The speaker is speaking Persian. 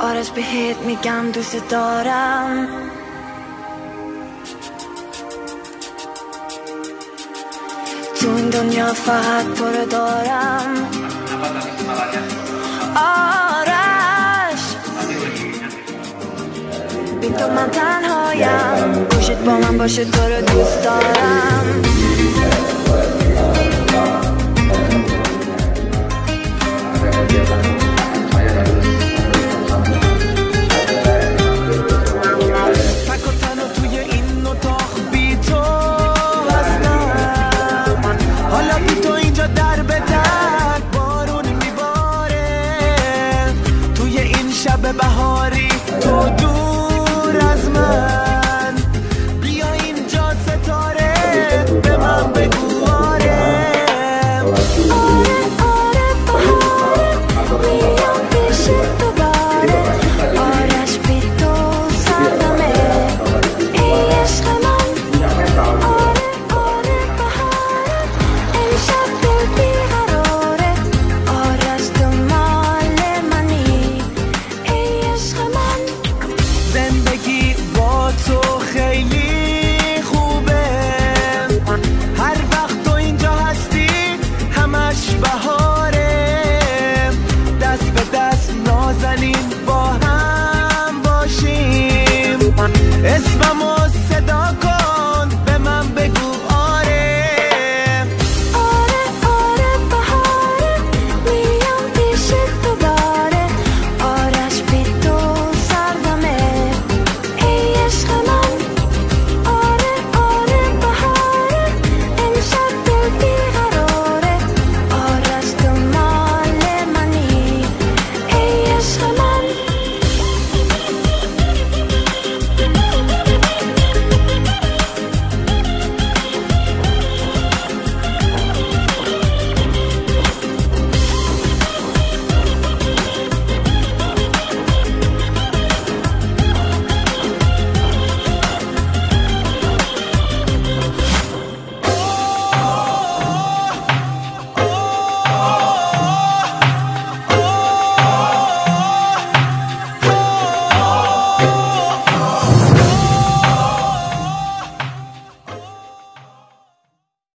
آرش بهت میگم دوست دارم. تو این دنیا فقط تو رو دارم. آرش بی تو من تنهایم، گوشت با من باشه تو رو دوست دارم. شب بهاری تو دور از من